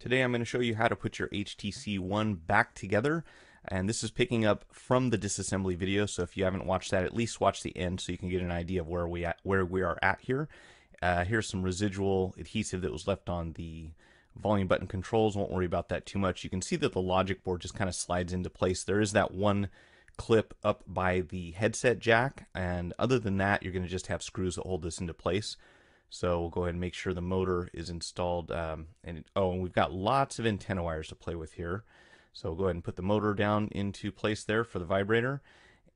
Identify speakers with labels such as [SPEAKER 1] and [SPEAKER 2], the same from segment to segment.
[SPEAKER 1] Today I'm going to show you how to put your HTC One back together, and this is picking up from the disassembly video, so if you haven't watched that, at least watch the end so you can get an idea of where we are at here. Here's some residual adhesive that was left on the volume button controls. Won't worry about that too much. You can see that the logic board just kind of slides into place. There is that one clip up by the headset jack, and other than that you're going to just have screws that hold this into place. So we'll go ahead and make sure the motor is installed. And we've got lots of antenna wires to play with here. So we'll go ahead and put the motor down into place there for the vibrator.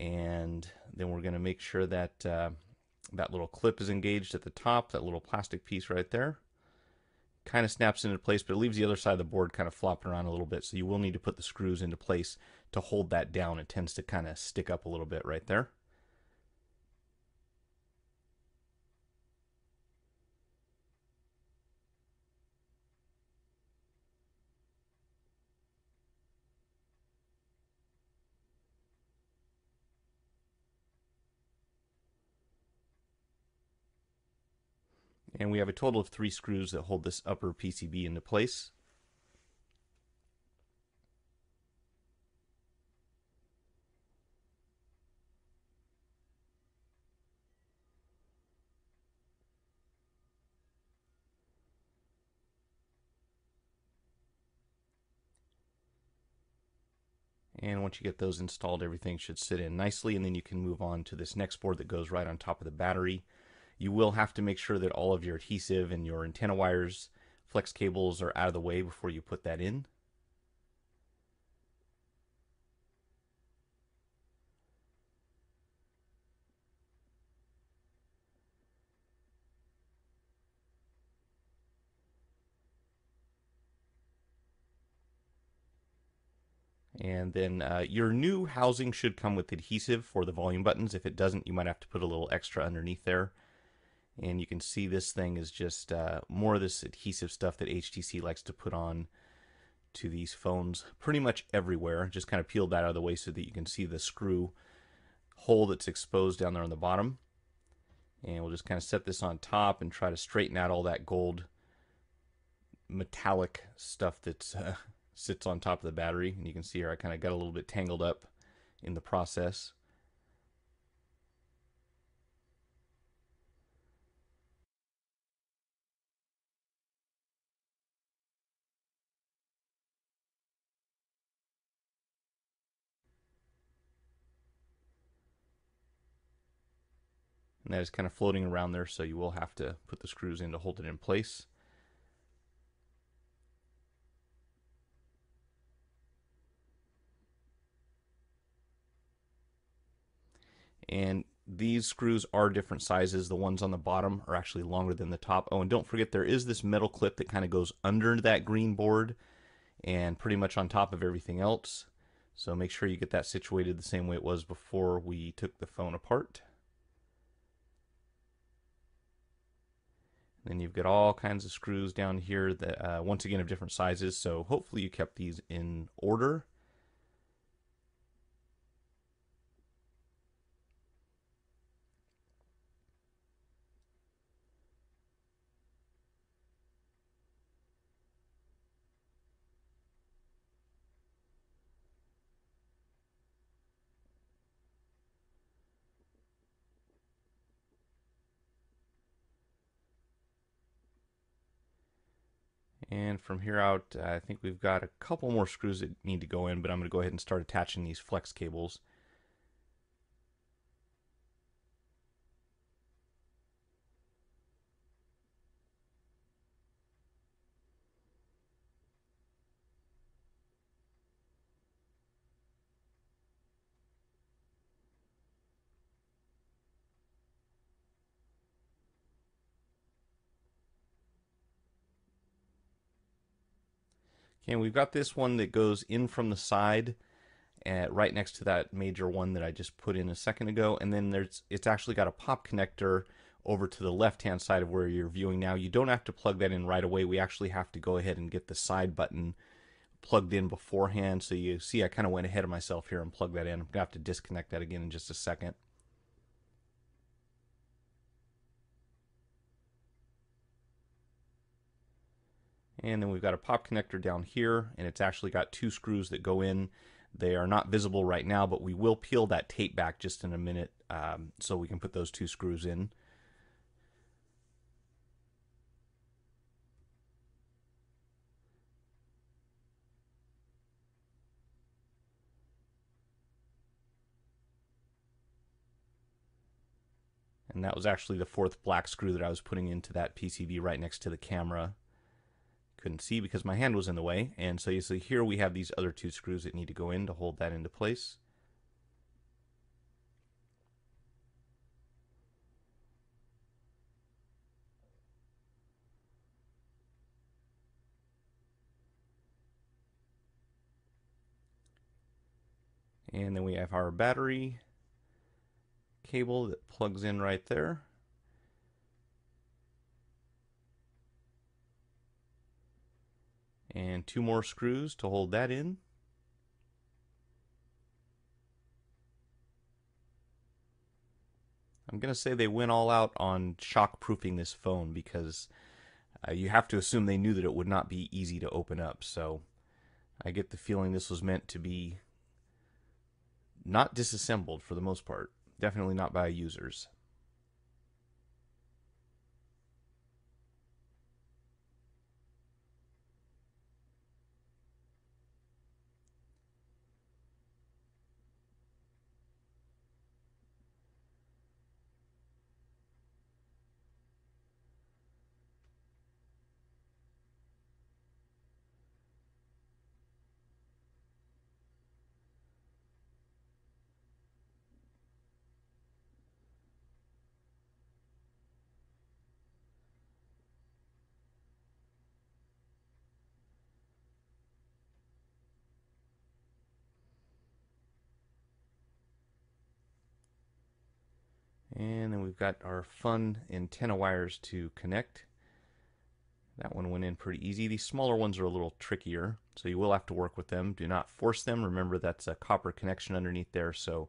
[SPEAKER 1] And then we're going to make sure that that little clip is engaged at the top, that little plastic piece right there. Kind of snaps into place, but it leaves the other side of the board kind of flopping around a little bit. So you will need to put the screws into place to hold that down. It tends to kind of stick up a little bit right there. And we have a total of 3 screws that hold this upper PCB into place. And once you get those installed, everything should sit in nicely, and then you can move on to this next board that goes right on top of the battery. You will have to make sure that all of your adhesive and your antenna wires, flex cables are out of the way before you put that in. And then your new housing should come with adhesive for the volume buttons. If it doesn't, you might have to put a little extra underneath there. And you can see this thing is just more of this adhesive stuff that HTC likes to put on to these phones pretty much everywhere. Just kind of peel that out of the way so that you can see the screw hole that's exposed down there on the bottom. And we'll just kind of set this on top and try to straighten out all that gold metallic stuff that's sits on top of the battery. And you can see here I kind of got a little bit tangled up in the process. And that is kind of floating around there, so you will have to put the screws in to hold it in place. And these screws are different sizes. The ones on the bottom are actually longer than the top. Oh, and don't forget there is this metal clip that kind of goes under that green board and pretty much on top of everything else. So make sure you get that situated the same way it was before we took the phone apart. Then you've got all kinds of screws down here that once again of different sizes, so hopefully you kept these in order. And from here out, I think we've got a couple more screws that need to go in, but I'm going to go ahead and start attaching these flex cables. Okay, and we've got this one that goes in from the side, right next to that major one that I just put in a second ago, and then it's actually got a pop connector over to the left-hand side of where you're viewing now. You don't have to plug that in right away. We actually have to go ahead and get the side button plugged in beforehand. So you see I kind of went ahead of myself here and plugged that in. I'm going to have to disconnect that again in just a second. And then we've got a pop connector down here, and it's actually got two screws that go in. They are not visible right now, but we will peel that tape back just in a minute so we can put those two screws in. And that was actually the fourth black screw that I was putting into that PCB right next to the camera. Couldn't see because my hand was in the way. And so you see here we have these other two screws that need to go in to hold that into place. And then we have our battery cable that plugs in right there. And two more screws to hold that in. I'm going to say they went all out on shock-proofing this phone because you have to assume they knew that it would not be easy to open up. So I get the feeling this was meant to be not disassembled for the most part. Definitely not by users. And then we've got our fun antenna wires to connect. That one went in pretty easy. These smaller ones are a little trickier, so you will have to work with them. Do not force them. Remember, that's a copper connection underneath there, so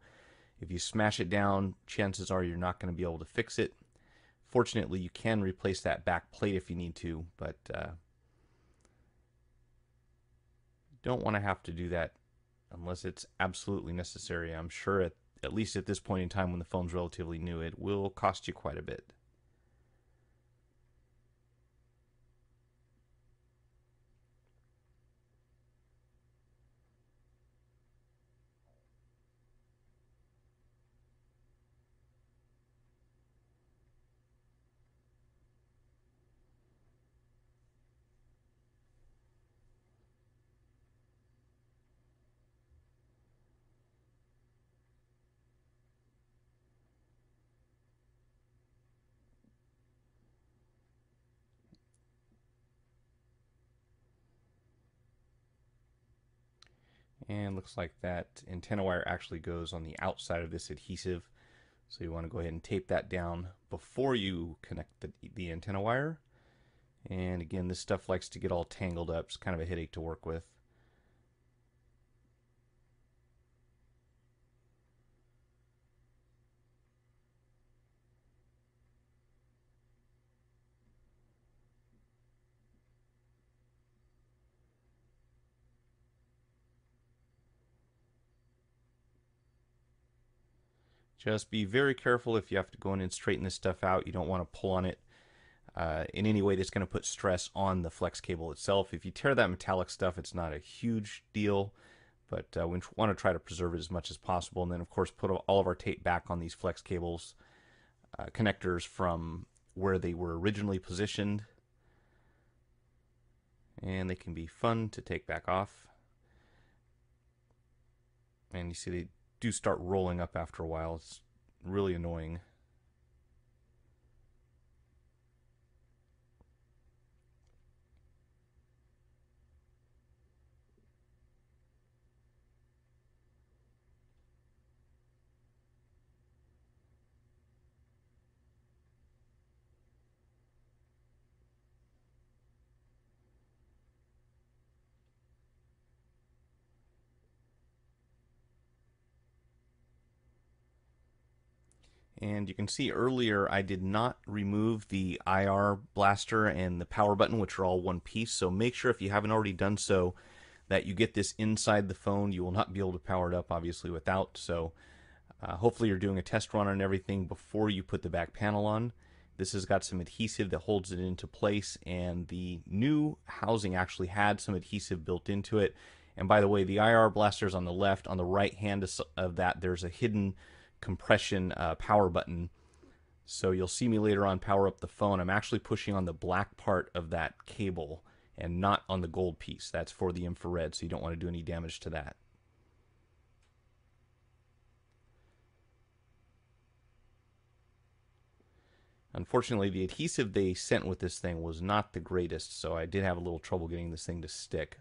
[SPEAKER 1] if you smash it down, chances are you're not going to be able to fix it. Fortunately, you can replace that back plate if you need to, but don't want to have to do that unless it's absolutely necessary. I'm sure at least at this point in time when the phone's relatively new, it will cost you quite a bit. And looks like that antenna wire actually goes on the outside of this adhesive. So you want to go ahead and tape that down before you connect the antenna wire. And again, this stuff likes to get all tangled up. It's kind of a headache to work with. Just be very careful if you have to go in and straighten this stuff out. You don't want to pull on it in any way that's going to put stress on the flex cable itself. If you tear that metallic stuff, it's not a huge deal, but we want to try to preserve it as much as possible. And then, of course, put all of our tape back on these flex cables connectors from where they were originally positioned. And they can be fun to take back off. And you see they do start rolling up after a while. It's really annoying. And you can see earlier I did not remove the IR blaster and the power button, which are all one piece. So make sure if you haven't already done so that you get this inside the phone. You will not be able to power it up obviously without. So hopefully you're doing a test run on everything before you put the back panel on. This has got some adhesive that holds it into place, and the new housing actually had some adhesive built into it. And by the way, the IR blaster is on the left. On the right hand of that, there's a hidden compression power button. So you'll see me later on power up the phone. I'm actually pushing on the black part of that cable and not on the gold piece. That's for the infrared, so you don't want to do any damage to that. Unfortunately, the adhesive they sent with this thing was not the greatest, so I did have a little trouble getting this thing to stick.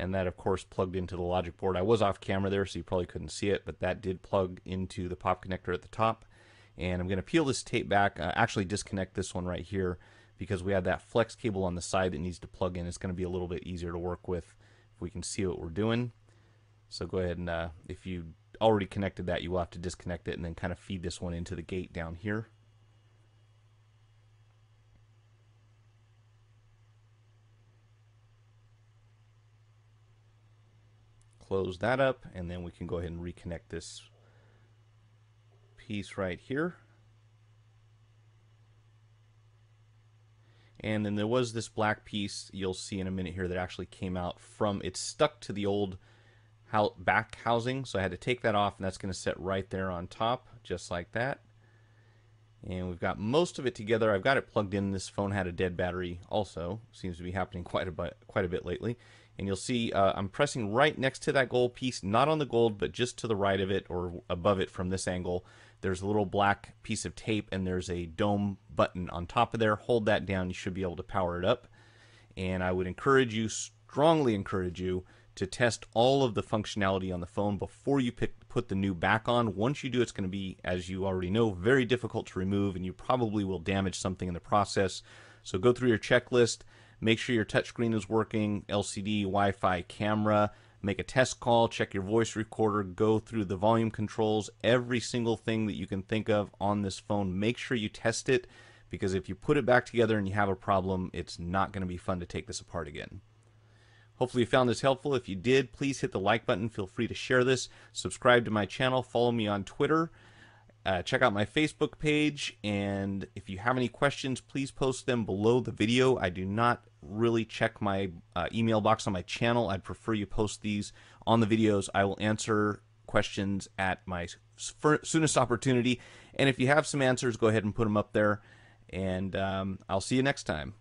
[SPEAKER 1] And that of course plugged into the logic board. I was off camera there, so you probably couldn't see it, but that did plug into the pop connector at the top. And I'm going to peel this tape back, actually disconnect this one right here, because we have that flex cable on the side that needs to plug in. It's going to be a little bit easier to work with if we can see what we're doing. So go ahead and if you already connected that, you will have to disconnect it and then kind of feed this one into the gate down here. Close that up, and then we can go ahead and reconnect this piece right here. And then there was this black piece you'll see in a minute here that actually came out from, it's stuck to the old back housing, so I had to take that off, and that's going to sit right there on top, just like that. And we've got most of it together. I've got it plugged in. This phone had a dead battery also. Seems to be happening quite a bit lately. And you'll see I'm pressing right next to that gold piece, not on the gold, but just to the right of it or above it from this angle. There's a little black piece of tape, and there's a dome button on top of there. Hold that down. You should be able to power it up. And I would encourage you, strongly encourage you, to test all of the functionality on the phone before you put the new back on. Once you do, it's going to be, as you already know, very difficult to remove, and you probably will damage something in the process. So go through your checklist, make sure your touchscreen is working, LCD, Wi-Fi, camera, make a test call, check your voice recorder, go through the volume controls, every single thing that you can think of on this phone. Make sure you test it, because if you put it back together and you have a problem, it's not going to be fun to take this apart again. Hopefully you found this helpful. If you did, please hit the like button. Feel free to share this. Subscribe to my channel. Follow me on Twitter. Check out my Facebook page. And if you have any questions, please post them below the video. I do not really check my email box on my channel. I'd prefer you post these on the videos. I will answer questions at my soonest opportunity. And if you have some answers, go ahead and put them up there. And I'll see you next time.